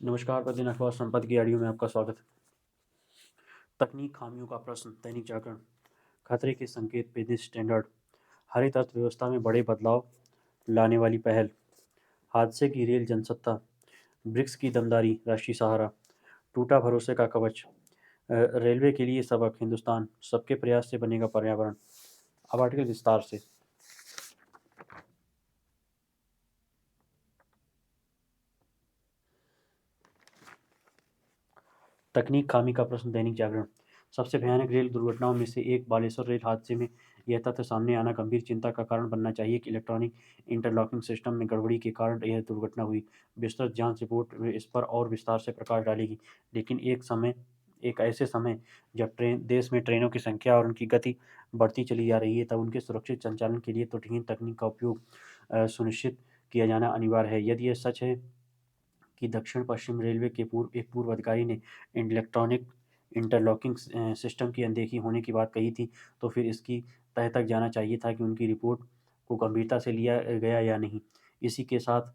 नमस्कार, प्रतिदिन अखबार संपादकीय की ऑडियो में आपका स्वागत है। तकनीक खामियों का प्रश्न, दैनिक जागरण। खतरे के संकेत, बिजनेस स्टैंडर्ड। हरित अर्थव्यवस्था में बड़े बदलाव लाने वाली पहल। हादसे की रेल जनसत्ता। ब्रिक्स की दमदारी, राष्ट्रीय सहारा। टूटा भरोसे का कवच। रेलवे के लिए सबक, हिंदुस्तान। सबके प्रयास से बनेगा पर्यावरण। अब आर्टिकल विस्तार से। तकनीक खामी का प्रश्न, दैनिक जागरण। सबसे भयानक रेल दुर्घटनाओं में से एक बालेश्वर रेल हादसे में यह तथ्य सामने आना गंभीर चिंता का कारण बनना चाहिए कि इलेक्ट्रॉनिक इंटरलॉकिंग सिस्टम में गड़बड़ी के कारण यह दुर्घटना हुई। विस्तृत जांच रिपोर्ट इस पर और विस्तार से प्रकाश डालेगी, लेकिन एक ऐसे समय जब देश में ट्रेनों की संख्या और उनकी गति बढ़ती चली जा रही है, तब उनके सुरक्षित संचालन के लिए त्रुटिहीन तकनीक का उपयोग सुनिश्चित किया जाना अनिवार्य है। यदि यह सच है कि दक्षिण पश्चिम रेलवे के एक पूर्व अधिकारी ने इलेक्ट्रॉनिक इंटरलॉकिंग सिस्टम की अनदेखी होने की बात कही थी, तो फिर इसकी तह तक जाना चाहिए था कि उनकी रिपोर्ट को गंभीरता से लिया गया या नहीं। इसी के साथ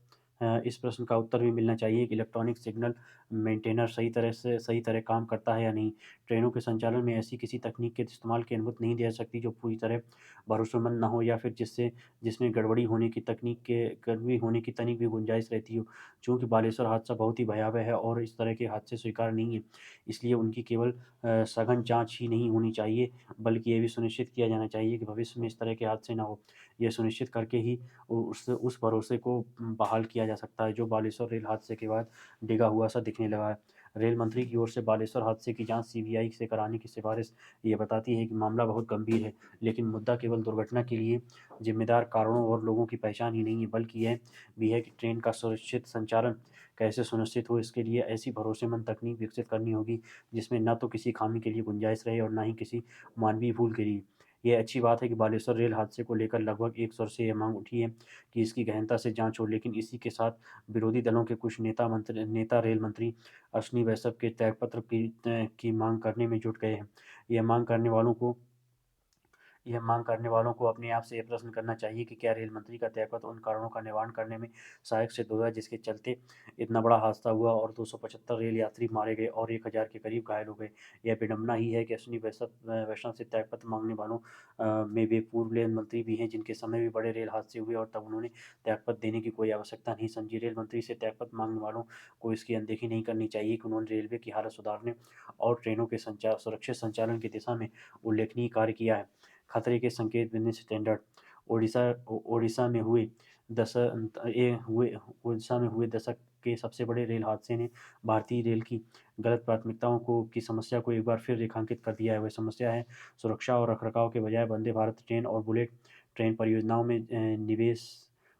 इस प्रश्न का उत्तर भी मिलना चाहिए कि इलेक्ट्रॉनिक सिग्नल मेंटेनर सही तरह काम करता है या नहीं। ट्रेनों के संचालन में ऐसी किसी तकनीक के इस्तेमाल की अनुमति नहीं दी जा सकती जो पूरी तरह भरोसेमंद ना हो, या फिर जिसमें गड़बड़ी होने की तनिक भी गुंजाइश रहती हो। चूँकि बालेश्वर हादसा बहुत ही भयावह है और इस तरह के हादसे स्वीकार्य नहीं है, इसलिए उनकी केवल सघन जांच ही नहीं होनी चाहिए, बल्कि ये भी सुनिश्चित किया जाना चाहिए कि भविष्य में इस तरह के हादसे ना हो। यह सुनिश्चित करके ही उस भरोसे को बहाल किया जा सकता है जो बालेश्वर रेल हादसे के बाद डिगा हुआ सा दिखने लगा है। रेल मंत्री की ओर से बालेश्वर हादसे की जांच सीबीआई से कराने की सिफारिश ये बताती है कि मामला बहुत गंभीर है, लेकिन मुद्दा केवल दुर्घटना के लिए जिम्मेदार कारणों और लोगों की पहचान ही नहीं है, बल्कि यह भी है कि ट्रेन का सुरक्षित संचालन कैसे सुनिश्चित हो। इसके लिए ऐसी भरोसेमंद तकनीक विकसित करनी होगी जिसमें न तो किसी खामी के लिए गुंजाइश रहे और न ही किसी मानवीय भूल के लिए। यह अच्छी बात है कि बालेश्वर रेल हादसे को लेकर लगभग एक स्वर से यह मांग उठी है कि इसकी गहनता से जांच हो, लेकिन इसी के साथ विरोधी दलों के कुछ नेता रेल मंत्री अश्विनी वैष्णव के त्यागपत्र की मांग करने में जुट गए हैं। यह मांग करने वालों को यह मांग करने वालों को अपने आप से यह प्रश्न करना चाहिए कि क्या रेल मंत्री का त्यागपत्र उन कारणों का निवारण करने में सहायक सिद्ध हुआ जिसके चलते इतना बड़ा हादसा हुआ और 275 रेल यात्री मारे गए और 1000 के करीब घायल हो गए। यह विडंबना ही है कि अश्विनी वैष्णव से त्यागपत्र मांगने वालों में वे पूर्व रेल मंत्री भी हैं जिनके समय भी बड़े रेल हादसे हुए और तब उन्होंने त्यागपत्र देने की कोई आवश्यकता नहीं समझी। रेल मंत्री से त्यागपत्र मांगने वालों को इसकी अनदेखी नहीं करनी चाहिए कि उन्होंने रेलवे की हालत सुधारने और ट्रेनों के सुरक्षित संचालन की दिशा में उल्लेखनीय कार्य किया है। खतरे के संकेत, बिजनेस स्टैंडर्ड। ओडिशा में हुए दशक के सबसे बड़े रेल हादसे ने भारतीय रेल की गलत प्राथमिकताओं की समस्या को एक बार फिर रेखांकित कर दिया है। वह समस्या है सुरक्षा और रखरखाव के बजाय वंदे भारत ट्रेन और बुलेट ट्रेन परियोजनाओं में निवेश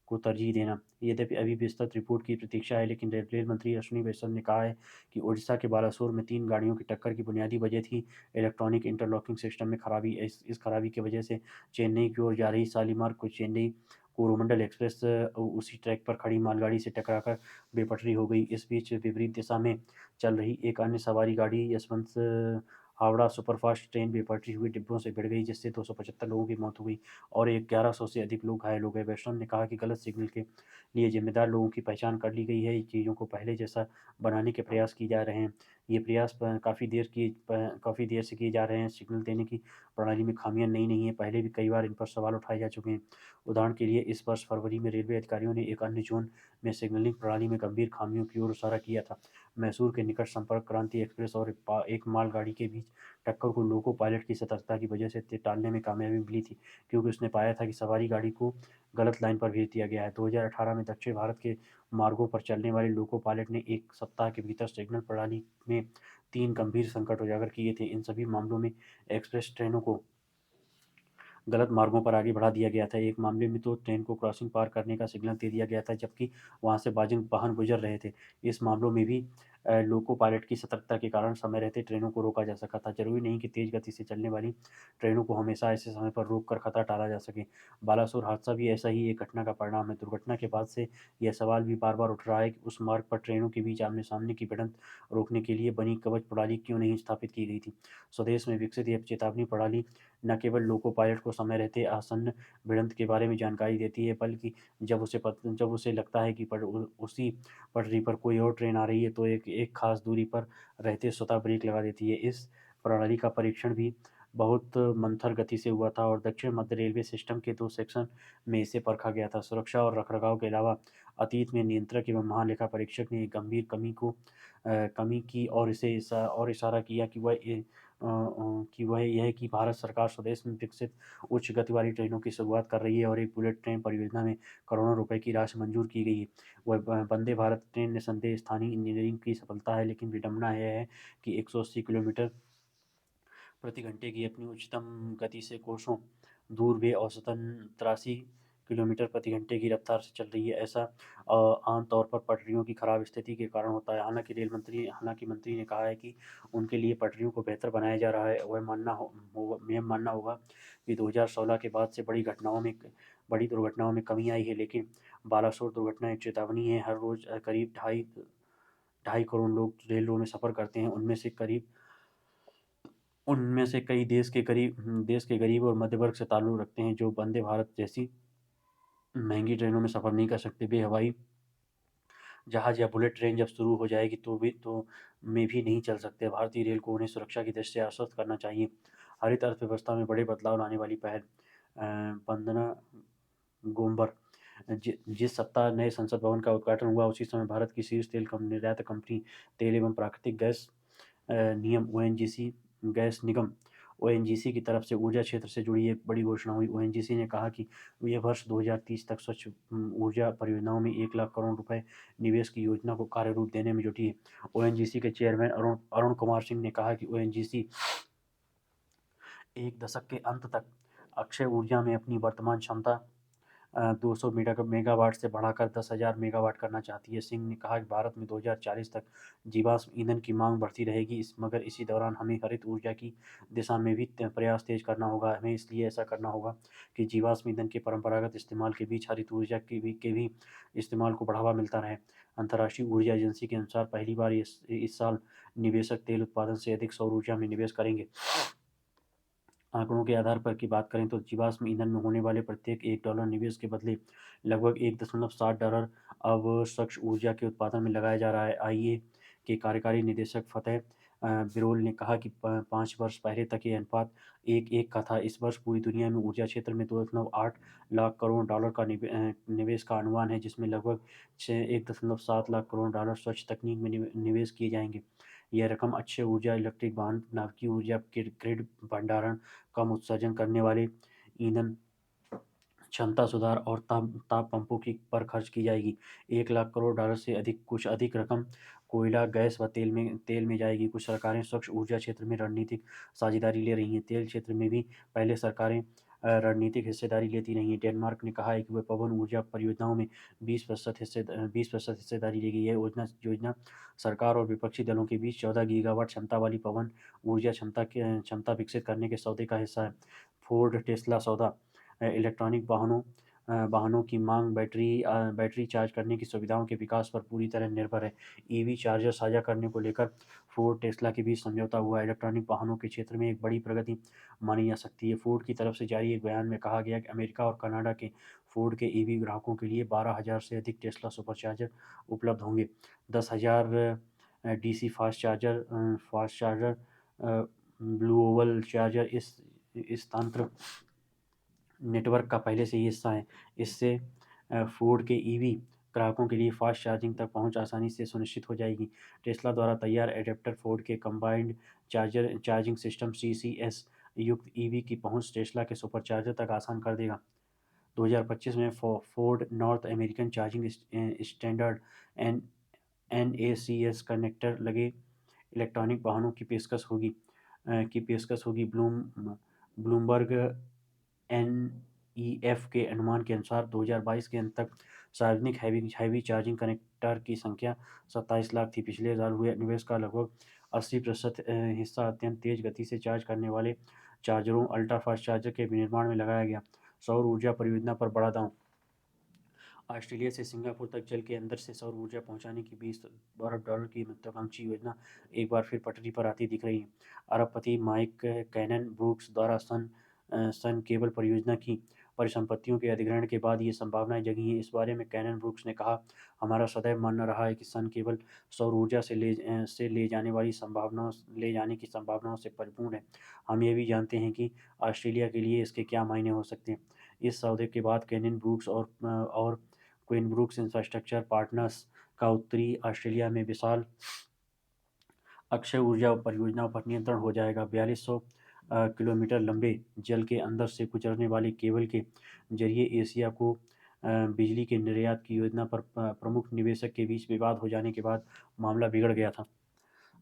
को तरजीह देना। यद्यपि अभी विस्तृत रिपोर्ट की प्रतीक्षा है, लेकिन रेल मंत्री अश्विनी वैष्णव ने कहा है कि ओडिशा के बालासोर में 3 गाड़ियों की टक्कर की बुनियादी वजह थी इलेक्ट्रॉनिक इंटरलॉकिंग सिस्टम में खराबी। इस खराबी की वजह से चेन्नई की ओर जा रही शालीमार को चेन्नई कोरोमंडल एक्सप्रेस उसी ट्रैक पर खड़ी मालगाड़ी से टकराकर बेपटरी हो गई। इस बीच विपरीत दिशा में चल रही एक अन्य सवारी गाड़ी यशवंत हावड़ा सुपरफास्ट ट्रेन बेपटरी हुई डिब्बों से भिड़ गई, जिससे 275 लोगों की मौत हो गई और 1100 से अधिक लोग घायल हो गए। वैष्णव ने कहा कि गलत सिग्नल के लिए जिम्मेदार लोगों की पहचान कर ली गई है। चीज़ों को पहले जैसा बनाने के प्रयास किए जा रहे हैं। ये प्रयास काफ़ी देर से किए जा रहे हैं। सिग्नल देने की प्रणाली में खामियां नहीं है, पहले भी कई बार इन पर सवाल उठाए जा चुके हैं। उदाहरण के लिए इस वर्ष फरवरी में रेलवे अधिकारियों ने एक अन्य जोन में सिग्नलिंग प्रणाली में गंभीर खामियों की ओर इशारा किया था। मैसूर के निकट संपर्क क्रांति एक्सप्रेस और एक मालगाड़ी के बीच टक्कर को लोको पायलट की सतर्कता की वजह से टालने में कामयाबी मिली थी, क्योंकि उसने पाया था कि सवारी गाड़ी को गलत लाइन पर भेज दिया गया है। 2018 में दक्षिण भारत के मार्गों पर चलने वाले लोको पायलट ने एक सप्ताह के भीतर सिग्नल प्रणाली में 3 गंभीर संकट उजागर किए थे। इन सभी मामलों में एक्सप्रेस ट्रेनों को गलत मार्गों पर आगे बढ़ा दिया गया था। एक मामले में तो ट्रेन को क्रॉसिंग पार करने का सिग्नल दे दिया गया था, जबकि वहां से वाहन गुजर रहे थे। इस मामलों में भी लोको पायलट की सतर्कता के कारण समय रहते ट्रेनों को रोका जा सका था। जरूरी नहीं कि तेज गति से चलने वाली ट्रेनों को हमेशा ऐसे समय पर रोक कर खतरा टाला जा सके। बालासोर हादसा भी ऐसा ही एक घटना का परिणाम है। दुर्घटना के बाद से यह सवाल भी बार बार उठ रहा है कि उस मार्ग पर ट्रेनों के बीच आमने सामने की भिड़ंत रोकने के लिए बनी कवच प्रणाली क्यों नहीं स्थापित की गई थी। स्वदेश में विकसित यह चेतावनी प्रणाली न केवल लोको पायलट को समय रहते आसन्न भिड़ंत के बारे में जानकारी देती है, बल्कि जब उसे लगता है कि उसी पटरी पर कोई और ट्रेन आ रही है तो एक खास दूरी पर रहते स्वतः ब्रेक लगा देती है। इस प्रणाली का परीक्षण भी बहुत मंथर गति से हुआ था और दक्षिण मध्य रेलवे सिस्टम के 2 सेक्शन में इसे परखा गया था। सुरक्षा और रखरखाव के अलावा अतीत में नियंत्रक एवं महालेखा परीक्षक ने एक गंभीर कमी की और इशारा किया कि वह यह कि भारत सरकार स्वदेश में विकसित उच्च गति वाली ट्रेनों की शुरुआत कर रही है और एक बुलेट ट्रेन परियोजना में करोड़ों रुपए की राशि मंजूर की गई है। वह वंदे भारत ट्रेन निस्संदेह स्थानीय इंजीनियरिंग की सफलता है, लेकिन विडंबना यह है कि 180 किलोमीटर प्रति घंटे की अपनी उच्चतम गति से कोसों दूर वे औसतन 83 किलोमीटर प्रति घंटे की रफ्तार से चल रही है। ऐसा आमतौर पर पटरियों की खराब स्थिति के कारण होता है। हालांकि मंत्री ने कहा है कि उनके लिए पटरियों को बेहतर बनाया जा रहा है। यह मानना होगा कि 2016 के बाद से बड़ी दुर्घटनाओं में कमी आई है, लेकिन बालासोर दुर्घटना एक चेतावनी है। हर रोज करीब ढाई ढाई करोड़ लोग रेलों में सफर करते हैं। उनमें से कई देश के गरीब और मध्य वर्ग से ताल्लुक रखते हैं, जो वंदे भारत जैसी महंगी ट्रेनों में सफर नहीं कर सकते। वे हवाई जहाज या बुलेट ट्रेन जब शुरू हो जाएगी तो में भी नहीं चल सकते। भारतीय रेल को उन्हें सुरक्षा की दृष्टि से आश्वस्त करना चाहिए। हरित अर्थव्यवस्था में बड़े बदलाव लाने वाली पहल वंदना गोमबर जिस सप्ताह नए संसद भवन का उद्घाटन हुआ, उसी समय भारत की शीर्ष तेल निर्यातक कंपनी तेल एवं प्राकृतिक गैस नियम ओएनजीसी गैस निगम ओएनजीसी की तरफ से ऊर्जा क्षेत्र से जुड़ी एक बड़ी घोषणा हुई। ओएनजीसी ने कहा कि यह वर्ष 2030 तक स्वच्छ ऊर्जा परियोजनाओं में 1 लाख करोड़ रुपए निवेश की योजना को कार्य रूप देने में जुटी है। ओएनजीसी के चेयरमैन अरुण कुमार सिंह ने कहा कि ओएनजीसी एक दशक के अंत तक अक्षय ऊर्जा में अपनी वर्तमान क्षमता 200 मेगावाट से बढ़ाकर 10,000 मेगावाट करना चाहती है। सिंह ने कहा कि भारत में 2040 तक जीवाश्म ईंधन की मांग बढ़ती रहेगी, मगर इसी दौरान हमें हरित ऊर्जा की दिशा में भी प्रयास तेज करना होगा। हमें इसलिए ऐसा करना होगा कि जीवाश्म ईंधन के परंपरागत इस्तेमाल के बीच हरित ऊर्जा के भी इस्तेमाल को बढ़ावा मिलता रहे। अंतर्राष्ट्रीय ऊर्जा एजेंसी के अनुसार पहली बार इस साल निवेशक तेल उत्पादन से अधिक सौर ऊर्जा में निवेश करेंगे। आंकड़ों के आधार पर की बात करें तो जीवाश्म ईंधन में होने वाले प्रत्येक $1 निवेश के बदले लगभग $1.7 अब स्वच्छ ऊर्जा के उत्पादन में लगाया जा रहा है। आईईए के कार्यकारी निदेशक फतेह बिरोल ने कहा कि 5 वर्ष पहले तक ये अनुपात 1:1 का था। इस वर्ष पूरी दुनिया में ऊर्जा क्षेत्र में $2.8 लाख करोड़ का निवेश का अनुमान है, जिसमें लगभग 1.7 लाख करोड़ डॉलर स्वच्छ तकनीक में निवेश किए जाएंगे। यह रकम अक्षय ऊर्जा, इलेक्ट्रिक वाहन, नाभिकीय ऊर्जा, ग्रिड भंडारण, कम उत्सर्जन करने वाले ईंधन क्षमता सुधार और ताप पंपों की पर खर्च की जाएगी। 1 लाख करोड़ डॉलर से कुछ अधिक रकम कोयला, गैस व तेल में जाएगी। कुछ सरकारें स्वच्छ ऊर्जा क्षेत्र में रणनीतिक साझेदारी ले रही हैं। तेल क्षेत्र में भी पहले सरकारें रणनीतिक हिस्सेदारी लेती रही हैं। डेनमार्क ने कहा है कि वह पवन ऊर्जा परियोजनाओं में 20% हिस्सेदारी लेगी। यह योजना सरकार और विपक्षी दलों के बीच 14 गीगावाट क्षमता वाली पवन ऊर्जा क्षमता विकसित करने के सौदे का हिस्सा है। फोर्ड टेस्ला सौदा इलेक्ट्रॉनिक वाहनों की मांग बैटरी चार्ज करने की सुविधाओं के विकास पर पूरी तरह निर्भर है। ईवी चार्जर साझा करने को लेकर फोर्ड टेस्ला के बीच समझौता हुआ। इलेक्ट्रॉनिक वाहनों के क्षेत्र में एक बड़ी प्रगति मानी जा सकती है। फोर्ड की तरफ से जारी एक बयान में कहा गया कि अमेरिका और कनाडा के फोर्ड के ईवी ग्राहकों के लिए 12,000 से अधिक टेस्ला सुपरचार्जर उपलब्ध होंगे। 10,000 DC fast charger blue Oval charger इस तंत्र नेटवर्क का पहले से ही हिस्सा है। इससे फोर्ड के ईवी ग्राहकों के लिए फास्ट चार्जिंग तक पहुंच आसानी से सुनिश्चित हो जाएगी। टेस्ला द्वारा तैयार एडेप्टर फोर्ड के कंबाइंड चार्जिंग सिस्टम सीसीएस युक्त ईवी की पहुंच टेस्ला के सुपरचार्जर तक आसान कर देगा। 2025 में Ford north American charging standard NACS connector लगे इलेक्ट्रॉनिक वाहनों की पेशकश होगी। ब्लूमबर्ग AEF के अनुमान के अनुसार 2022 के अंत तक सार्वजनिक हैवी चार्जिंग कनेक्टर की संख्या 27 लाख थी। पिछले साल हुए निवेश का लगभग 80% हिस्सा अत्यंत तेज गति से चार्ज करने वाले चार्जरों अल्ट्रा फास्ट चार्जर के विनिर्माण में लगाया गया। सौर ऊर्जा परियोजना पर बड़ा दांव। ऑस्ट्रेलिया से सिंगापुर तक जल के अंदर से सौर ऊर्जा पहुंचाने की $20 की महत्वाकांक्षी योजना एक बार फिर पटरी पर आती दिख रही है। अरबपति माइक कैनन ब्रूक्स द्वारा सन केबल परियोजना की परिसंपत्तियों के अधिग्रहण के बाद ये संभावनाएं जगी हैं। इस बारे में कैनन ब्रूक्स ने कहा, हमारा सदैव मानना रहा है कि सन केबल सौर ऊर्जा से ले जाने की संभावनाओं से परिपूर्ण है। हम ये भी जानते हैं कि ऑस्ट्रेलिया के लिए इसके क्या मायने हो सकते हैं। इस सौदे के बाद कैनन ब्रूक्स और क्वीन ब्रूक्स इंफ्रास्ट्रक्चर पार्टनर्स का उत्तरी ऑस्ट्रेलिया में विशाल अक्षय ऊर्जा परियोजनाओं पर नियंत्रण हो जाएगा। 4200 किलोमीटर लंबे जल के अंदर से गुजरने वाले केबल के जरिए एशिया को बिजली के निर्यात की योजना पर प्रमुख निवेशक के बीच विवाद हो जाने के बाद मामला बिगड़ गया था।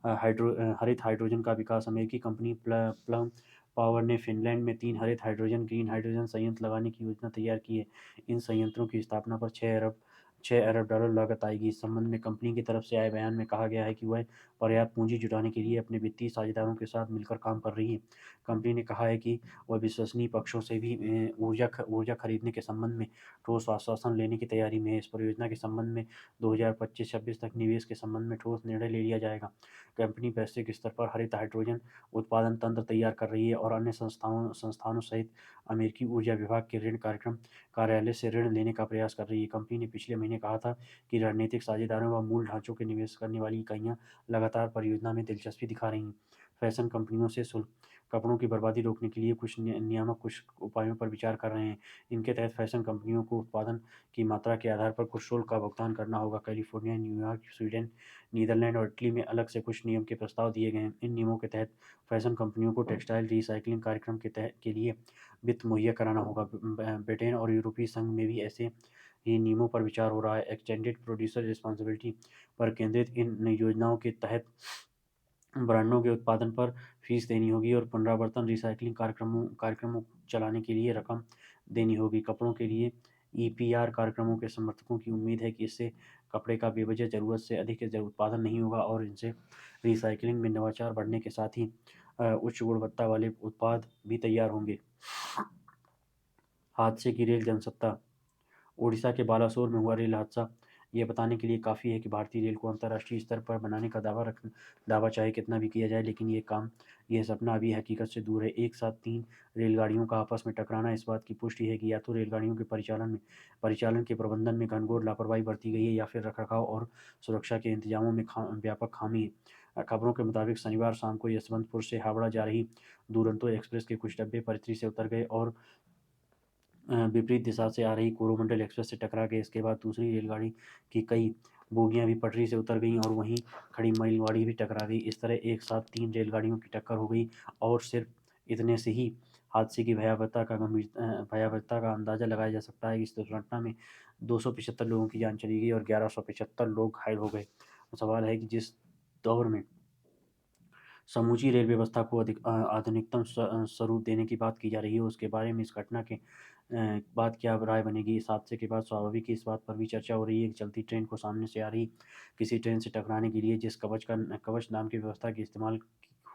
हरित हाइड्रोजन का विकास। अमेरिकी कंपनी प्लम पावर ने फिनलैंड में 3 हरित ग्रीन हाइड्रोजन संयंत्र लगाने की योजना तैयार की है। इन संयंत्रों की स्थापना पर $6 अरब लागत आएगी। इस संबंध में कंपनी की तरफ से आए बयान में कहा गया है कि वह पर्याप्त पूंजी जुटाने के लिए अपने वित्तीय साझेदारों के साथ मिलकर काम कर रही है। कंपनी ने कहा है कि वह विश्वसनीय पक्षों से भी ऊर्जा खरीदने के संबंध में ठोस आश्वासन लेने की तैयारी में है। इस परियोजना के संबंध में 2025-26 तक निवेश के संबंध में ठोस निर्णय ले लिया जाएगा। कंपनी वैश्विक स्तर पर हरित हाइड्रोजन उत्पादन तंत्र तैयार कर रही है और अन्य संस्थानों सहित अमेरिकी ऊर्जा विभाग के ऋण कार्यक्रम कार्यालय से ऋण लेने का प्रयास कर रही है। कंपनी ने पिछले महीने कहा था कि रणनीतिक साझेदारों व मूल ढांचों के निवेश करने वाली इकाइयां लगातार परियोजना में दिलचस्पी दिखा रही हैं। फैशन कंपनियों से शुल्क। कपड़ों की बर्बादी रोकने के लिए कुछ नियामक कुछ उपायों पर विचार कर रहे हैं। इनके तहत फैशन कंपनियों को उत्पादन की मात्रा के आधार पर कुछ शुल्क का भुगतान करना होगा। कैलिफोर्निया, न्यूयॉर्क, स्वीडन, नीदरलैंड और इटली में अलग से कुछ नियम के प्रस्ताव दिए गए हैं। इन नियमों के तहत फैशन कंपनियों को टेक्सटाइल रिसाइक्लिंग कार्यक्रम के लिए वित्त मुहैया कराना होगा। ब्रिटेन और यूरोपीय संघ में भी ऐसे ही नियमों पर विचार हो रहा है। एक्सटेंडेड प्रोड्यूसर रिस्पॉन्सिबिलिटी पर केंद्रित इन योजनाओं के तहत ब्रांडों के उत्पादन पर फीस देनी होगी और पुनरावर्तन रिसाइक्लिंग कार्यक्रमों चलाने के लिए रकम देनी होगी। कपड़ों के लिए EPR कार्यक्रमों के समर्थकों की उम्मीद है कि इससे कपड़े का बेवजह ज़रूरत से अधिक उत्पादन नहीं होगा और इनसे रिसाइक्लिंग में नवाचार बढ़ने के साथ ही उच्च गुणवत्ता वाले उत्पाद भी तैयार होंगे। हादसे की रेल जनसत्ता। ओडिशा के बालासोर में हुआ रेल हादसा यह बताने के लिए काफ़ी है कि भारतीय रेल को अंतर्राष्ट्रीय स्तर पर बनाने का दावा चाहे कितना भी किया जाए, लेकिन यह सपना अभी हकीकत से दूर है। एक साथ 3 रेलगाड़ियों का आपस में टकराना इस बात की पुष्टि है कि या तो रेलगाड़ियों के परिचालन के प्रबंधन में घनघोर लापरवाही बरती गई है या फिर रखरखाव और सुरक्षा के इंतजामों में व्यापक खामी है। खबरों के मुताबिक शनिवार शाम को यशवंतपुर से हावड़ा जा रही दुरंतो एक्सप्रेस के कुछ डब्बे पटरी से उतर गए और विपरीत दिशा से आ रही कोरोमंडल एक्सप्रेस से टकरा गए। इसके बाद दूसरी रेलगाड़ी की कई बोगियां भी पटरी से उतर गईं और वहीं खड़ी मालगाड़ी भी टकरा गई। इस तरह एक साथ 3 रेलगाड़ियों की टक्कर हो गई और सिर्फ इतने से ही हादसे की भयावहता का अंदाज़ा लगाया जा सकता है कि इस दुर्घटना में 275 लोगों की जान चली गई और 1175 लोग घायल हो गए। सवाल है कि जिस दौर में समूची रेल व्यवस्था को आधुनिकतम स्वरूप देने की बात की जा रही है, उसके बारे में इस घटना के बाद क्या राय बनेगी। इस हादसे के बाद स्वाभाविक ही इस बात पर भी चर्चा हो रही है कि चलती ट्रेन को सामने से आ रही किसी ट्रेन से टकराने के लिए जिस कवच नाम की व्यवस्था के इस्तेमाल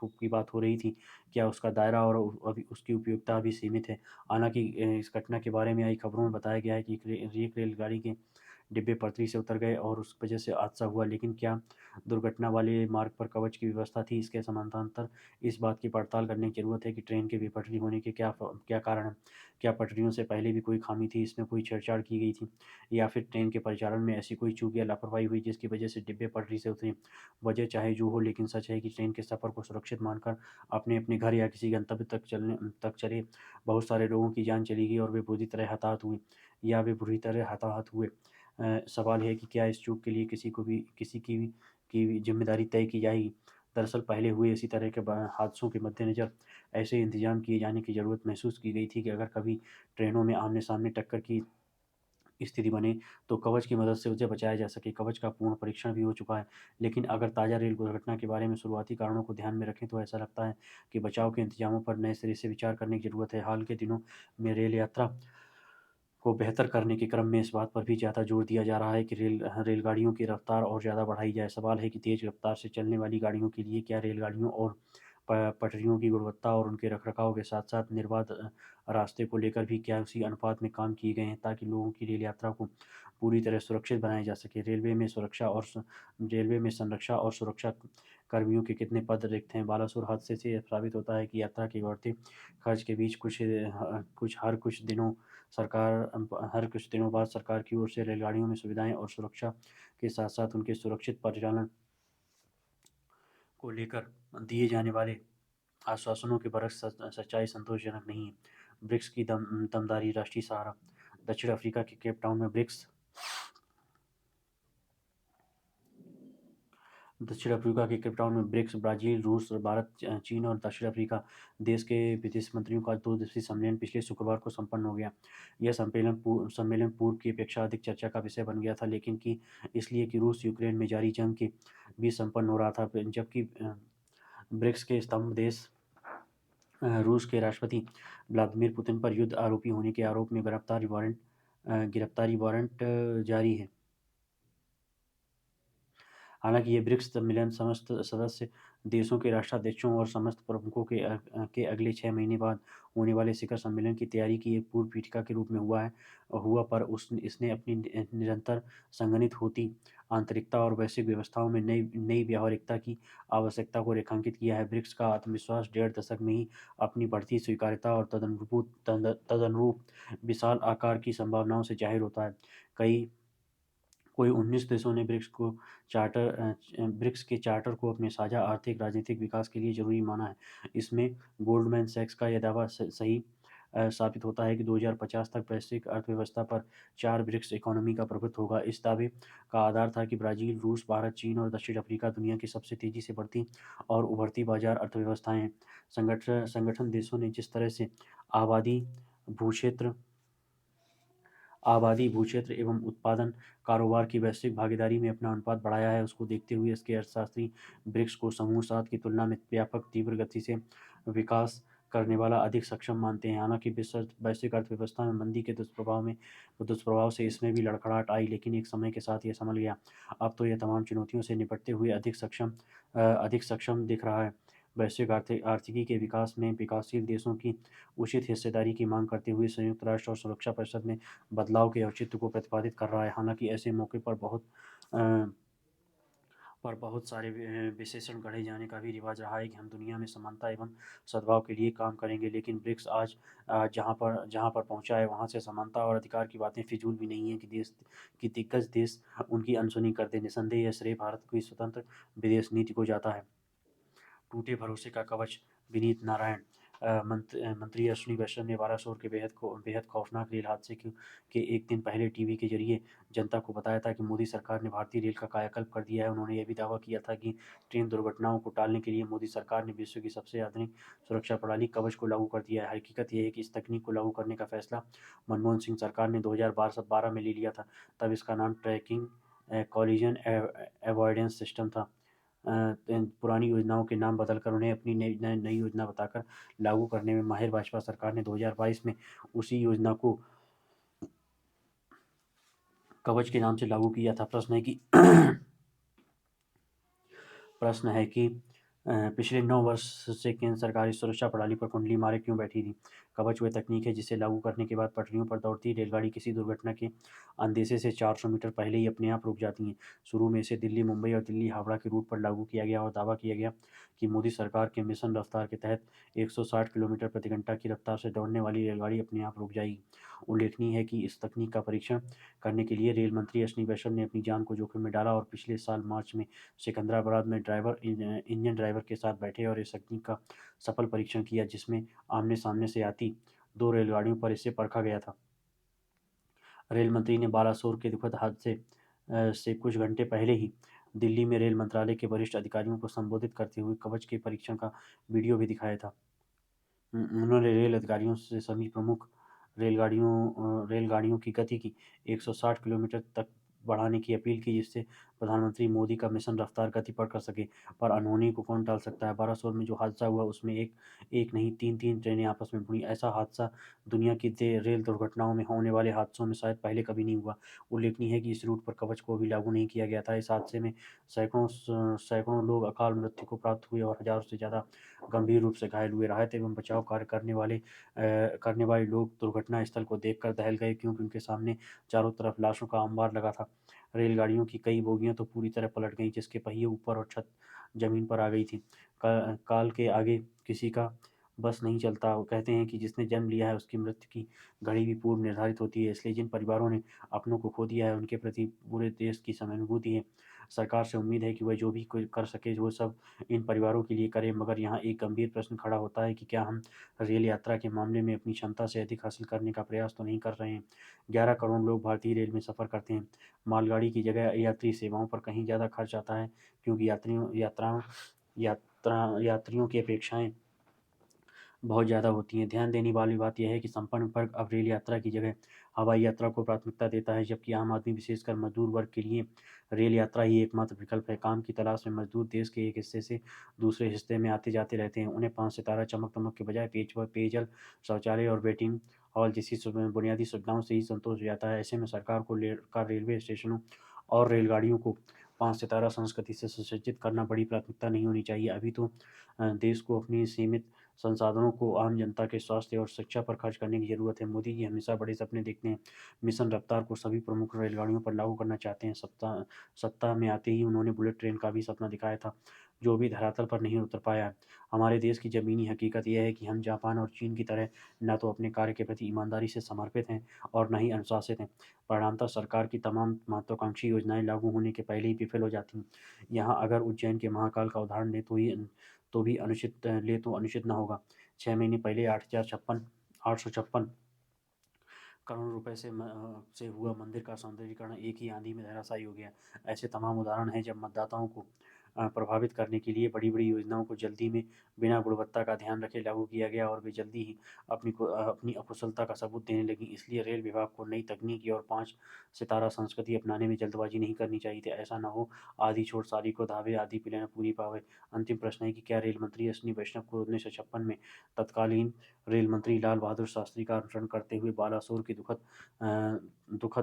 की बात हो रही थी, क्या उसका दायरा और अभी उसकी उपयोगिता अभी सीमित है। हालांकि इस घटना के बारे में आई खबरों में बताया गया है कि एक रेलगाड़ी के डिब्बे पटरी से उतर गए और उस वजह से हादसा हुआ, लेकिन क्या दुर्घटना वाले मार्ग पर कवच की व्यवस्था थी। इसके समानांतर इस बात की पड़ताल करने की जरूरत है कि ट्रेन के बेपटरी होने के क्या कारण हैं। क्या पटरियों से पहले भी कोई खामी थी, इसमें कोई छेड़छाड़ की गई थी, या फिर ट्रेन के परिचालन में ऐसी कोई चूक या लापरवाही हुई जिसकी वजह से डिब्बे पटरी से उतरे। वजह चाहे जो हो, लेकिन सच है कि ट्रेन के सफ़र को सुरक्षित मानकर अपने अपने घर या किसी गंतव्य तक चले बहुत सारे लोगों की जान चली गई और वे बुरी तरह हताहत हुए। सवाल है कि क्या इस चूक के लिए किसी की भी जिम्मेदारी तय की जाएगी। दरअसल पहले हुए इसी तरह के हादसों के मद्देनज़र ऐसे इंतजाम किए जाने की ज़रूरत महसूस की गई थी कि अगर कभी ट्रेनों में आमने सामने टक्कर की स्थिति बने तो कवच की मदद से उसे बचाया जा सके। कवच का पूर्ण परीक्षण भी हो चुका है, लेकिन अगर ताज़ा रेल दुर्घटना के बारे में शुरुआती कारणों को ध्यान में रखें तो ऐसा लगता है कि बचाव के इंतजामों पर नए सिरे से विचार करने की ज़रूरत है। हाल के दिनों में रेल यात्रा को बेहतर करने के क्रम में इस बात पर भी ज़्यादा जोर दिया जा रहा है कि रेलगाड़ियों की रफ्तार और ज़्यादा बढ़ाई जाए। सवाल है कि तेज़ रफ्तार से चलने वाली गाड़ियों के लिए क्या रेलगाड़ियों और पटरियों की गुणवत्ता और उनके रखरखाव के साथ-साथ निर्बाध रास्ते को लेकर भी क्या उसी अनुपात में काम किए गए हैं ताकि लोगों की रेल यात्रा को पूरी तरह सुरक्षित बनाया जा सके। रेलवे में संरक्षा और सुरक्षा कर्मियों के कितने पद रिक्त हैं? बालासुर हादसे से यह साबित होता है कि यात्रा के बढ़ते खर्च के बीच हर कुछ दिनों बाद सरकार की ओर से रेलगाड़ियों में सुविधाएं और सुरक्षा के साथ-साथ उनके सुरक्षित परिचालन को लेकर दिए जाने वाले आश्वासनों के बरख सच्चाई संतोषजनक नहीं है। ब्रिक्स की दमदारी राष्ट्रीय सहारा। दक्षिण अफ्रीका के केप टाउन में ब्रिक्स ब्राज़ील, रूस, भारत, चीन और दक्षिण अफ्रीका देश के विदेश मंत्रियों का 2 दिवसीय सम्मेलन पिछले शुक्रवार को संपन्न हो गया। यह सम्मेलन पूर्व की अपेक्षा अधिक चर्चा का विषय बन गया था, लेकिन कि इसलिए कि रूस यूक्रेन में जारी जंग के बीच संपन्न हो रहा था, जबकि ब्रिक्स के स्तंभ देश रूस के राष्ट्रपति व्लादिमीर पुतिन पर युद्ध आरोपी होने के आरोप में गिरफ्तारी वारंट जारी है। हालांकि ये ब्रिक्स सम्मेलन समस्त सदस्य देशों के राष्ट्राध्यक्षों और समस्त प्रमुखों के अगले 6 महीने बाद होने वाले शिखर सम्मेलन की तैयारी की एक पूर्व पीठिका के रूप में पर इसने अपनी निरंतर संघनित होती आंतरिकता और वैश्विक व्यवस्थाओं में नई नई व्यावहारिकता की आवश्यकता को रेखांकित किया है। ब्रिक्स का आत्मविश्वास 1.5 दशक में ही अपनी बढ़ती स्वीकार्यता और तदनुरूप विशाल आकार की संभावनाओं से जाहिर होता है। कोई 19 देशों ने ब्रिक्स के चार्टर को अपने साझा आर्थिक राजनीतिक विकास के लिए जरूरी माना है। इसमें गोल्डमैन सैक्स का यह दावा सही साबित होता है कि 2050 तक वैश्विक अर्थव्यवस्था पर 4 ब्रिक्स इकोनॉमी का प्रभुत्व होगा। इस दावे का आधार था कि ब्राज़ील, रूस, भारत, चीन और दक्षिण अफ्रीका दुनिया की सबसे तेज़ी से बढ़ती और उभरती बाजार अर्थव्यवस्थाएं हैं। संगठन देशों ने जिस तरह से आबादी, भूक्षेत्र भूक्षेत्र एवं उत्पादन कारोबार की वैश्विक भागीदारी में अपना अनुपात बढ़ाया है, उसको देखते हुए इसके अर्थशास्त्री ब्रिक्स को समूह 7 की तुलना में व्यापक तीव्र गति से विकास करने वाला अधिक सक्षम मानते हैं। हालांकि वैश्विक अर्थव्यवस्था में मंदी के दुष्प्रभाव से इसमें भी लड़खड़ाहट आई, लेकिन एक समय के साथ यह संभल गया। अब तो यह तमाम चुनौतियों से निपटते हुए अधिक सक्षम दिख रहा है। वैश्विक आर्थिकी के विकास में विकासशील देशों की उचित हिस्सेदारी की मांग करते हुए संयुक्त राष्ट्र और सुरक्षा परिषद में बदलाव के औचित्य को प्रतिपादित कर रहा है। हालांकि ऐसे मौके पर बहुत सारे विशेषण गढ़े जाने का भी रिवाज रहा है कि हम दुनिया में समानता एवं सद्भाव के लिए काम करेंगे, लेकिन ब्रिक्स आज जहाँ पर पहुँचा है वहाँ से समानता और अधिकार की बातें फिजूल भी नहीं है कि दिग्गज देश उनकी अनसुनी कर दे। निसंदेह यह श्रेय भारत की स्वतंत्र विदेश नीति को जाता है। टूटे भरोसे का कवच। विनीत नारायण। मंत्री अश्विनी वैष्णव ने बालासोर के बेहद खौफनाक रेल हादसे के एक दिन पहले टीवी के जरिए जनता को बताया था कि मोदी सरकार ने भारतीय रेल का कायाकल्प कर दिया है। उन्होंने यह भी दावा किया था कि ट्रेन दुर्घटनाओं को टालने के लिए मोदी सरकार ने विश्व की सबसे आधुनिक सुरक्षा प्रणाली कवच को लागू कर दिया है। हकीकत यह है कि इस तकनीक को लागू करने का फैसला मनमोहन सिंह सरकार ने 2012 में ले लिया था। तब इसका नाम ट्रैकिंग कॉलिजन अवॉइडेंस सिस्टम था। पुरानी योजनाओं के नाम बदलकर उन्हें अपनी नई योजना बताकर लागू करने में माहिर भाजपा सरकार ने 2022 में उसी योजना को कवच के नाम से लागू किया था। प्रश्न है कि पिछले 9 वर्ष से केंद्र सरकार इस सुरक्षा प्रणाली पर कुंडली मारे क्यों बैठी थी। कवच वह तकनीक है जिसे लागू करने के बाद पटरियों पर दौड़ती रेलगाड़ी किसी दुर्घटना के अंदेशे से 400 मीटर पहले ही अपने आप रुक जाती हैं। शुरू में इसे दिल्ली मुंबई और दिल्ली हावड़ा के रूट पर लागू किया गया और दावा किया गया कि मोदी सरकार के मिशन रफ्तार के तहत 160 किलोमीटर प्रति घंटा की रफ्तार से दौड़ने वाली रेलगाड़ी अपने आप रुक जाएगी। उल्लेखनीय है कि इस तकनीक का परीक्षण करने के लिए रेल मंत्री अश्विनी वैष्णव ने अपनी जान को जोखिम में डाला और पिछले साल मार्च में सिकंदराबाद में इंजन ड्राइवर के साथ बैठे और इस तकनीक का सफल परीक्षण किया, जिसमें आमने सामने से आती 2 रेलगाड़ियों पर इसे परखा गया था। रेल मंत्री ने बालासोर के दुखद हादसे से कुछ घंटे पहले ही दिल्ली में रेल मंत्रालय के वरिष्ठ अधिकारियों को संबोधित करते हुए कवच के परीक्षण का वीडियो भी दिखाया था। उन्होंने रेल अधिकारियों से सभी प्रमुख रेलगाड़ियों की गति की 160 किलोमीटर तक बढ़ाने की अपील की, जिससे प्रधानमंत्री मोदी का मिशन रफ्तार गति पकड़ सके, पर अनहोनी को कौन टाल सकता है। बालासोर में जो हादसा हुआ उसमें एक नहीं तीन ट्रेनें आपस में भिड़ी। ऐसा हादसा दुनिया की रेल दुर्घटनाओं में होने वाले हादसों में शायद पहले कभी नहीं हुआ। उल्लेखनीय है कि इस रूट पर कवच को भी लागू नहीं किया गया था। इस हादसे में सैकड़ों लोग अकाल मृत्यु को प्राप्त हुए और हजारों से ज़्यादा गंभीर रूप से घायल हुए। राहत एवं बचाव कार्य करने वाले लोग दुर्घटना स्थल को देखकर दहल गए, क्योंकि उनके सामने चारों तरफ लाशों का अंबार लगा था। रेलगाड़ियों की कई बोगियां तो पूरी तरह पलट गईं, जिसके पहिए ऊपर और छत जमीन पर आ गई थी। काल के आगे किसी का बस नहीं चलता। वो कहते हैं कि जिसने जन्म लिया है उसकी मृत्यु की घड़ी भी पूर्व निर्धारित होती है। इसलिए जिन परिवारों ने अपनों को खो दिया है उनके प्रति पूरे देश की सहानुभूति है। सरकार से उम्मीद है कि वह जो भी कोई कर सके वो सब इन परिवारों के लिए करे। मगर यहाँ एक गंभीर प्रश्न खड़ा होता है कि क्या हम रेल यात्रा के मामले में अपनी क्षमता से अधिक हासिल करने का प्रयास तो नहीं कर रहे हैं। 11 करोड़ लोग भारतीय रेल में सफ़र करते हैं। मालगाड़ी की जगह यात्री सेवाओं पर कहीं ज़्यादा खर्च आता है, क्योंकि यात्रियों की अपेक्षाएं बहुत ज़्यादा होती हैं। ध्यान देने वाली बात यह है कि संपन्न वर्ग अब रेल यात्रा की जगह हवाई यात्रा को प्राथमिकता देता है, जबकि आम आदमी विशेषकर मजदूर वर्ग के लिए रेल यात्रा ही एकमात्र विकल्प है। काम की तलाश में मजदूर देश के एक हिस्से से दूसरे हिस्से में आते जाते रहते हैं। उन्हें 5 सितारा चमक-दमक के बजाय पेयजल, शौचालय और वेटिंग हॉल जैसी बुनियादी सुविधाओं से ही संतोष हो जाता है। ऐसे में सरकार को रेलवे स्टेशनों और रेलगाड़ियों को 5 सितारा संस्कृति से सुसज्जित करना बड़ी प्राथमिकता नहीं होनी चाहिए। अभी तो देश को अपनी सीमित संसाधनों को आम जनता के स्वास्थ्य और शिक्षा पर खर्च करने की ज़रूरत है। मोदी जी हमेशा बड़े सपने देखते हैं। मिशन रफ्तार को सभी प्रमुख रेलगाड़ियों पर लागू करना चाहते हैं। सत्ता में आते ही उन्होंने बुलेट ट्रेन का भी सपना दिखाया था, जो अभी धरातल पर नहीं उतर पाया है। हमारे देश की ज़मीनी हकीकत यह है कि हम जापान और चीन की तरह न तो अपने कार्य के प्रति ईमानदारी से समर्पित हैं और न ही अनुशासित हैं। परिणामतः सरकार की तमाम महत्वाकांक्षी योजनाएं लागू होने के पहले ही विफल हो जाती हैं। यहाँ अगर उज्जैन के महाकाल का उदाहरण ले तो अनुचित न होगा। 6 महीने पहले 856 करोड़ रुपए से हुआ मंदिर का सौंदर्यीकरण एक ही आंधी में धराशायी हो गया। ऐसे तमाम उदाहरण हैं जब मतदाताओं को प्रभावित करने के लिए बड़ी-बड़ी योजनाओं को जल्दी में बिना गुणवत्ता का ध्यान रखे लागू किया गया और वे जल्दी ही अपनी अकुशलता का सबूत देने लगी। इसलिए रेल विभाग को नई तकनीकी और 5 सितारा संस्कृति अपनाने में जल्दबाजी नहीं करनी चाहिए थी। ऐसा न हो आधी छोड़ सारी को धावे, आधी पीले न पूरी पावे। अंतिम प्रश्न है कि क्या रेल मंत्री अश्विनी वैष्णव को 1956 में तत्कालीन रेल मंत्री लाल बहादुर शास्त्री का अनुसरण करते हुए बालासोर की दुखद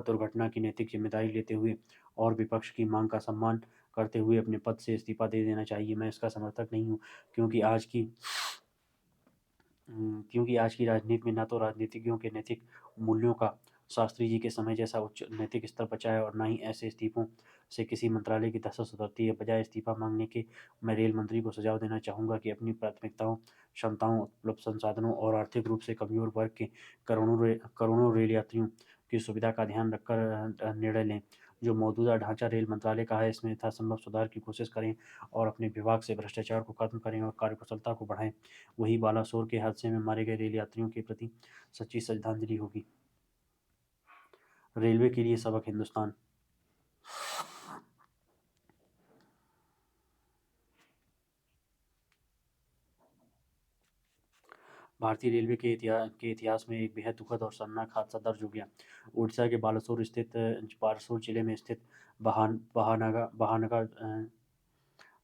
दुर्घटना की नैतिक जिम्मेदारी लेते हुए और विपक्ष की मांग का सम्मान करते हुए अपने पद से इस्तीफा दे देना चाहिए। मैं इसका समर्थक नहीं हूँ, क्योंकि आज की राजनीति में न तो राजनीतिज्ञों के नैतिक मूल्यों का शास्त्री जी के समय जैसा उच्च नैतिक स्तर बचा है और न ही ऐसे इस्तीफों से किसी मंत्रालय की दशा सुधरती है। बजाय इस्तीफा मांगने के मैं रेल मंत्री को सुझाव देना चाहूँगा कि अपनी प्राथमिकताओं, क्षमताओं, उपलब्ध संसाधनों और आर्थिक रूप से कमजोर वर्ग के करोड़ों रेल यात्रियों की सुविधा का ध्यान रखकर निर्णय लें। जो मौजूदा ढांचा रेल मंत्रालय का है इसमें यथासंभव सुधार की कोशिश करें और अपने विभाग से भ्रष्टाचार को खत्म करें और कार्यकुशलता को बढ़ाएं। वही बालासोर के हादसे में मारे गए रेल यात्रियों के प्रति सच्ची श्रद्धांजलि होगी। रेलवे के लिए सबक हिंदुस्तान। भारतीय रेलवे के इतिहास में एक बेहद दुखद और शर्मनाक हादसा दर्ज हो गया। उड़ीसा के बालासोर जिले में स्थित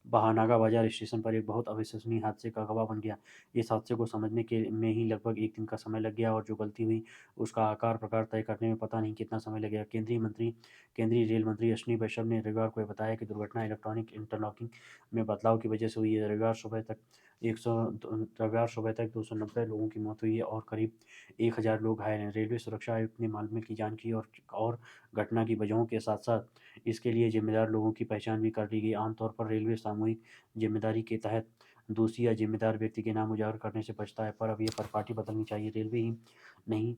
बहानागा बाजार स्टेशन पर एक बहुत अविश्वसनीय हादसे का गवाह बन गया। इस हादसे को समझने के में ही लगभग एक दिन का समय लग गया और जो गलती हुई उसका आकार प्रकार तय करने में पता नहीं कितना समय लगेगा। केंद्रीय रेल मंत्री अश्विनी वैष्णव ने रविवार को बताया कि दुर्घटना इलेक्ट्रॉनिक इंटरलॉकिंग में बदलाव की वजह से हुई है। रविवार सुबह तक 290 लोगों की मौत हुई है और करीब 1000 लोग घायल हैं। रेलवे सुरक्षा आयुक्त ने मामले की जांच की और घटना की वजहों के साथ साथ इसके लिए जिम्मेदार लोगों की पहचान भी कर ली गई। आमतौर पर रेलवे सामूहिक जिम्मेदारी के तहत दोषी या जिम्मेदार व्यक्ति के नाम उजागर करने से बचता है, पर अब ये परिपाटी बदलनी चाहिए। रेलवे ही नहीं,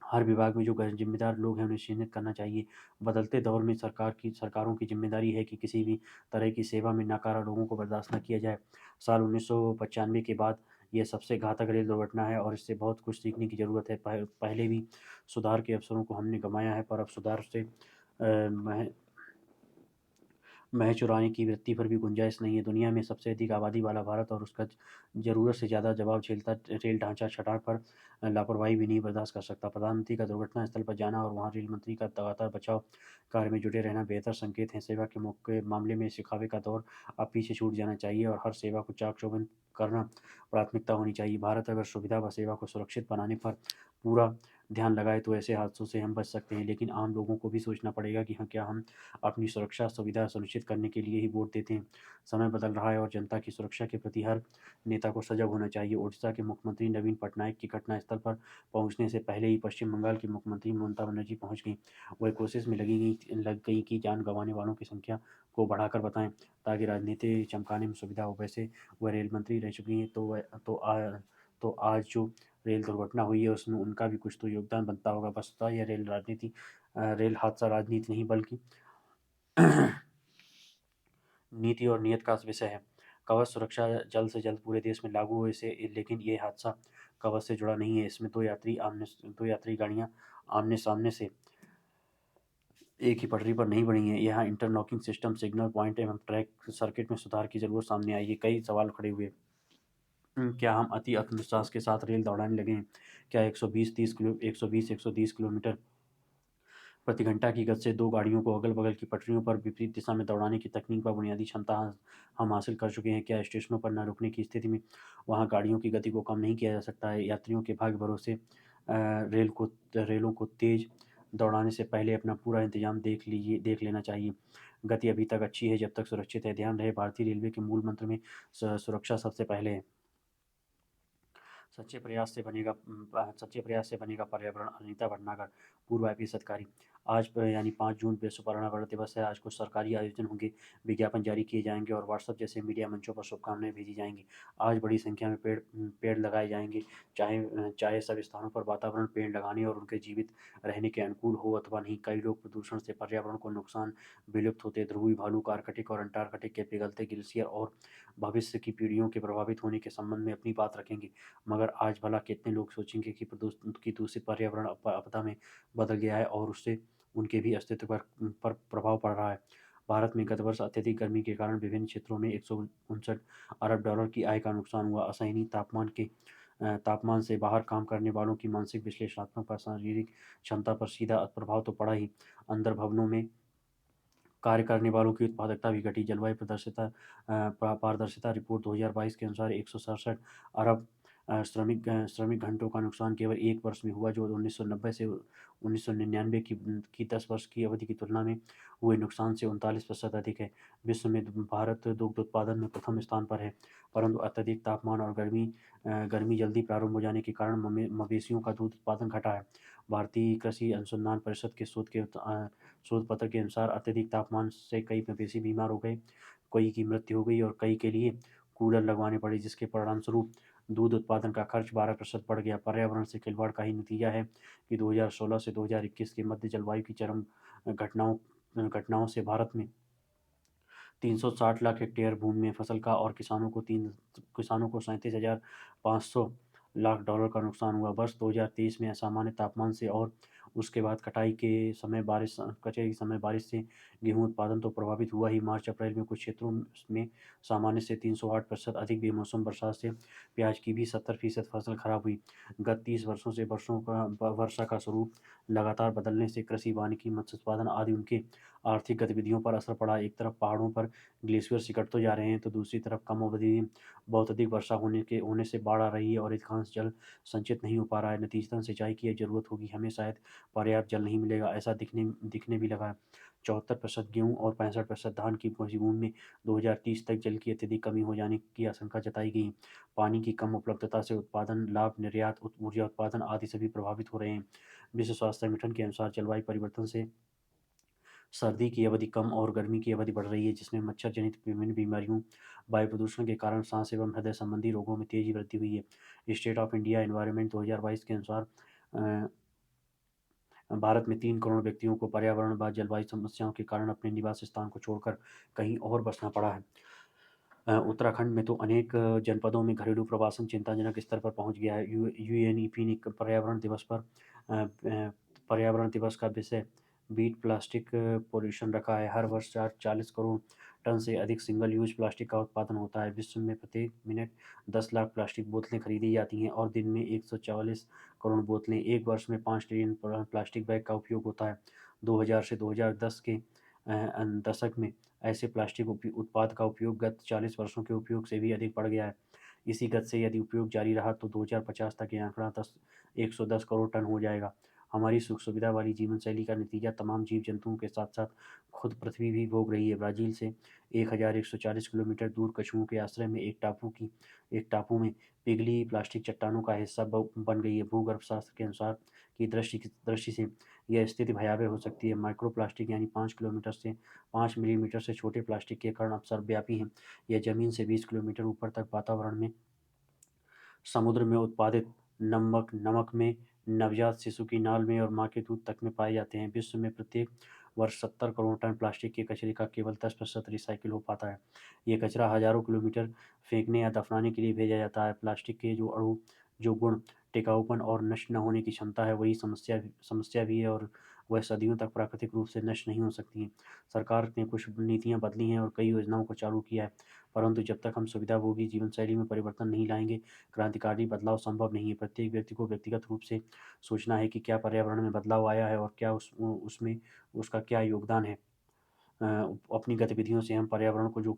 हर विभाग में जो जिम्मेदार लोग हैं उन्हें चिन्हित करना चाहिए। बदलते दौर में सरकारों की जिम्मेदारी है कि किसी भी तरह की सेवा में नाकारा लोगों को बर्दाश्त न किया जाए। साल 1995 के बाद यह सबसे घातक रेल दुर्घटना है और इससे बहुत कुछ सीखने की ज़रूरत है। पहले भी सुधार के अवसरों को हमने गंवाया है, पर अब सुधार से महज चुराने की वृत्ति पर भी गुंजाइश नहीं है। दुनिया में सबसे अधिक आबादी वाला भारत और उसका ज़रूरत से ज़्यादा दबाव झेलता रेल ढांचा छटाक पर लापरवाही भी नहीं बर्दाश्त कर सकता। प्रधानमंत्री का दुर्घटना स्थल पर जाना और वहाँ रेल मंत्री का लगातार बचाव कार्य में जुटे रहना बेहतर संकेत है। सेवा के मौके मामले में सिखावे का दौर अब पीछे छूट जाना चाहिए और हर सेवा को चाक-चौबंद करना प्राथमिकता होनी चाहिए। भारत अगर सुविधा व सेवा को सुरक्षित बनाने पर पूरा ध्यान लगाए तो ऐसे हादसों से हम बच सकते हैं। लेकिन आम लोगों को भी सोचना पड़ेगा कि हाँ, क्या हम अपनी सुरक्षा सुविधा सुनिश्चित करने के लिए ही वोट देते हैं। समय बदल रहा है और जनता की सुरक्षा के प्रति हर नेता को सजग होना चाहिए। ओडिशा के मुख्यमंत्री नवीन पटनायक की घटनास्थल पर पहुंचने से पहले ही पश्चिम बंगाल की मुख्यमंत्री ममता बनर्जी पहुंच गईं। वह कोशिश में लग गई कि जान गंवाने वालों की संख्या को बढ़ाकर बताएं, ताकि राजनीति चमकाने में सुविधा हो। वैसे वह रेल मंत्री रह चुकी हैं, तो आज जो रेल दुर्घटना हुई है उसमें उनका भी कुछ तो योगदान बनता होगा। वस्तुतः यह रेल हादसा राजनीति नहीं बल्कि नीति और नियत का विषय है। कवच सुरक्षा जल्द से जल्द पूरे देश में लागू हो इसे लेकिन ये हादसा कवच से जुड़ा नहीं है। इसमें दो यात्री गाड़ियां आमने सामने से एक ही पटरी पर नहीं बनी है। यहाँ इंटरलॉकिंग सिस्टम, सिग्नल पॉइंट एवं ट्रैक सर्किट में सुधार की जरूरत सामने आई है। कई सवाल खड़े हुए। क्या हम अति आत्मविश्वास के साथ रेल दौड़ाने लगे हैं? क्या 120 किलोमीटर प्रति घंटा की गति से दो गाड़ियों को अगल-बगल की पटरियों पर विपरीत दिशा में दौड़ाने की तकनीक व बुनियादी क्षमता हम हासिल कर चुके हैं? क्या स्टेशनों पर न रुकने की स्थिति में वहाँ गाड़ियों की गति को कम नहीं किया जा सकता है? यात्रियों के भाग्य भरोसे रेलों को तेज़ दौड़ाने से पहले अपना पूरा इंतजाम देख लेना चाहिए। गति अभी तक अच्छी है जब तक सुरक्षित है। ध्यान रहे, भारतीय रेलवे के मूल मंत्र में सुरक्षा सबसे पहले है। सच्चे प्रयास से बनेगा पर्यावरण। अनीता भटनागर, पूर्व आईपीएस अधिकारी। आज यानी 5 जून विश्व पर्यावरण दिवस है। आज कुछ सरकारी आयोजन होंगे, विज्ञापन जारी किए जाएंगे और व्हाट्सएप जैसे मीडिया मंचों पर शुभकामनाएं भेजी जाएंगी। आज बड़ी संख्या में पेड़ लगाए जाएंगे, चाहे सब स्थानों पर वातावरण पेड़ लगाने और उनके जीवित रहने के अनुकूल हो अथवा नहीं। कई लोग प्रदूषण से पर्यावरण को नुकसान, विलुप्त होते ध्रुवी भालू, आर्कटिक और अंटार्कटिक के पिघलते ग्लेशियर और भविष्य की पीढ़ियों के प्रभावित होने के संबंध में अपनी बात रखेंगे। मगर आज भला कितने लोग सोचेंगे कि दूषित पर्यावरण आपदा में बदल गया है और उससे उनके भी अस्तित्व पर प्रभाव पड़ रहा है। भारत में गत वर्ष अत्यधिक गर्मी के कारण विभिन्न क्षेत्रों में 159 अरब डॉलर की आय का नुकसान हुआ। असहनीय तापमान से बाहर काम करने वालों की मानसिक, विश्लेषणात्मक व शारीरिक क्षमता पर सीधा प्रभाव तो पड़ा ही, अंदर भवनों में कार्य करने वालों की उत्पादकता भी घटी। जलवायु पारदर्शिता रिपोर्ट 2022 के अनुसार 167 अरब श्रमिक घंटों का नुकसान केवल एक वर्ष में हुआ, जो 1990 से 1999 की 10 वर्ष की अवधि की तुलना में हुए नुकसान से 39% अधिक है। विश्व में भारत दुग्ध उत्पादन में प्रथम स्थान पर है, परंतु अत्यधिक तापमान और गर्मी जल्दी प्रारंभ हो जाने के कारण मवेशियों का दूध उत्पादन घटा है। भारतीय कृषि अनुसंधान परिषद के शोध पत्र के अनुसार अत्यधिक तापमान से कई मवेशी बीमार हो गए, कई की मृत्यु हो गई और कई के लिए कूलर लगवाने पड़े, जिसके परिणामस्वरूप दूध उत्पादन का खर्च 12% बढ़ गया। पर्यावरण से खिलवाड़ का ही नतीजा है कि 2016 से 2021 के मध्य जलवायु की चरम घटनाओं से भारत में 360 लाख हेक्टेयर भूमि में फसल का और किसानों को 37,500 लाख डॉलर का नुकसान हुआ। वर्ष 2023 में असामान्य तापमान से और उसके बाद कटाई के समय बारिश से गेहूं उत्पादन तो प्रभावित हुआ ही। मार्च अप्रैल में कुछ क्षेत्रों में सामान्य से 308% अधिक बेमौसम बरसात से प्याज की भी 70% फसल खराब हुई। गत 30 वर्षों से वर्षा का स्वरूप लगातार बदलने से कृषि, वानिकी, मत्स्य उत्पादन आदि उनके आर्थिक गतिविधियों पर असर पड़ा। एक तरफ पहाड़ों पर ग्लेशियर सिकुड़ते तो जा रहे हैं, तो दूसरी तरफ कम अवधि में बहुत अधिक वर्षा होने से बाढ़ आ रही है और अधिकांश जल संचित नहीं हो पा रहा है। नतीजतन सिंचाई की जरूरत होगी, हमें शायद पर्याप्त जल नहीं मिलेगा, ऐसा दिखने भी लगा है। 74% गेहूं और 65% धान की भूमि में 2030 तक जल की अत्यधिक कमी हो जाने की आशंका जताई गई। पानी की कम उपलब्धता से उत्पादन लाभ, निर्यात, ऊर्जा उत्पादन आदि सभी प्रभावित हो रहे हैं। विश्व स्वास्थ्य संगठन के अनुसार जलवायु परिवर्तन से सर्दी की अवधि कम और गर्मी की अवधि बढ़ रही है, जिसमें मच्छर जनित विभिन्न बीमारियों, वायु प्रदूषण के कारण सांस एवं हृदय संबंधी रोगों में तेजी वृद्धि हुई है। स्टेट ऑफ इंडिया एनवायरनमेंट 2022 के अनुसार भारत में 3 करोड़ व्यक्तियों को पर्यावरण व जलवायु समस्याओं के कारण अपने निवास स्थान को छोड़कर कहीं और बसना पड़ा है। उत्तराखंड में तो अनेक जनपदों में घरेलू प्रवासन चिंताजनक स्तर पर पहुंच गया है। यूएनईपी ने पर्यावरण दिवस का विषय बीट प्लास्टिक पॉल्यूशन रखा है। हर वर्ष 40 करोड़ टन से अधिक सिंगल यूज प्लास्टिक का उत्पादन होता है। विश्व में प्रत्येक मिनट 10 लाख प्लास्टिक बोतलें खरीदी जाती हैं और दिन में 144 करोड़ बोतलें। एक वर्ष में 5 ट्रिलियन प्लास्टिक बैग का उपयोग होता है। 2000 से 2010 के दशक में ऐसे प्लास्टिक उत्पाद का उपयोग गत 40 वर्षों के उपयोग से भी अधिक बढ़ गया है। इसी गति से यदि उपयोग जारी रहा तो 2050 तक ये आंकड़ा 110 करोड़ टन हो जाएगा। हमारी सुख सुविधा वाली जीवन शैली का नतीजा तमाम जीव जंतुओं के साथ साथ खुद पृथ्वी भी भोग रही है। ब्राज़ील से 1140 किलोमीटर दूर कछुओं के आश्रय में एक टापू में पिघली प्लास्टिक चट्टानों का हिस्सा बन गई है। भूगर्भ शास्त्र के अनुसार की दृष्टि से यह स्थिति भयावह हो सकती है। माइक्रो प्लास्टिक यानी 5 मिलीमीटर से छोटे प्लास्टिक के कण अब सर्वव्यापी हैं। यह जमीन से 20 किलोमीटर ऊपर तक वातावरण में, समुद्र में उत्पादित नमक में, नवजात शिशु की नाल में और माँ के दूध तक में पाए जाते हैं। विश्व में प्रत्येक वर्ष 70 करोड़ टन प्लास्टिक के कचरे का केवल 10% रिसाइकिल हो पाता है। ये कचरा हजारों किलोमीटर फेंकने या दफनाने के लिए भेजा जाता है। प्लास्टिक के जो गुण, टिकाऊपन और नष्ट न होने की क्षमता है, वही समस्या भी है और वह सदियों तक प्राकृतिक रूप से नष्ट नहीं हो सकती हैं। सरकार ने कुछ नीतियाँ बदली हैं और कई योजनाओं को चालू किया है, परंतु जब तक हम सुविधाभोगी जीवन शैली में परिवर्तन नहीं लाएंगे, क्रांतिकारी बदलाव संभव नहीं है। प्रत्येक व्यक्ति को व्यक्तिगत रूप से सोचना है कि क्या पर्यावरण में बदलाव आया है और क्या उसमें उसका क्या योगदान है। अपनी गतिविधियों से हम पर्यावरण को जो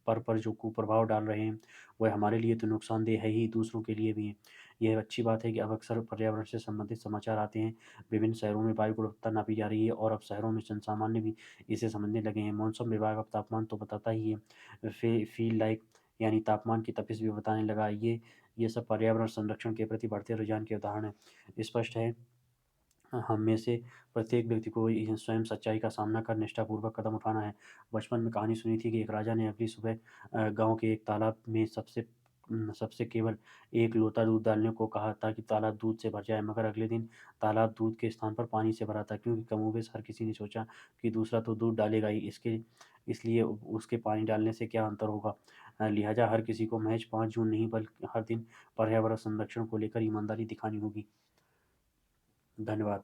पर जो कुप्रभाव डाल रहे हैं, वह हमारे लिए तो नुकसानदेह है ही, दूसरों के लिए भी है। यह अच्छी बात है कि अब अक्सर पर्यावरण से संबंधित समाचार आते हैं। विभिन्न शहरों में वायु गुणवत्ता नापी जा रही है और अब शहरों में जनसामान्य भी इसे समझने लगे हैं। मौसम विभाग अब तापमान तो बताता ही है, फील लाइक यानी तापमान की तपिश भी बताने लगा है। ये सब पर्यावरण संरक्षण के प्रति बढ़ते रुझान के उदाहरण हैं। स्पष्ट है, हम में से प्रत्येक व्यक्ति को स्वयं सच्चाई का सामना कर निष्ठापूर्वक कदम उठाना है। बचपन में कहानी सुनी थी कि एक राजा ने अगली सुबह गांव के एक तालाब में सबसे केवल एक लोटा दूध डालने को कहा ताकि तालाब दूध से भर जाए, मगर अगले दिन तालाब दूध के स्थान पर पानी से भरा था, क्योंकि कमोबेश हर किसी ने सोचा कि दूसरा तो दूध डालेगा ही, इसलिए उसके पानी डालने से क्या अंतर होगा। लिहाजा हर किसी को महज 5 जून नहीं बल्कि हर दिन पर्यावरण संरक्षण को लेकर ईमानदारी दिखानी होगी। धन्यवाद।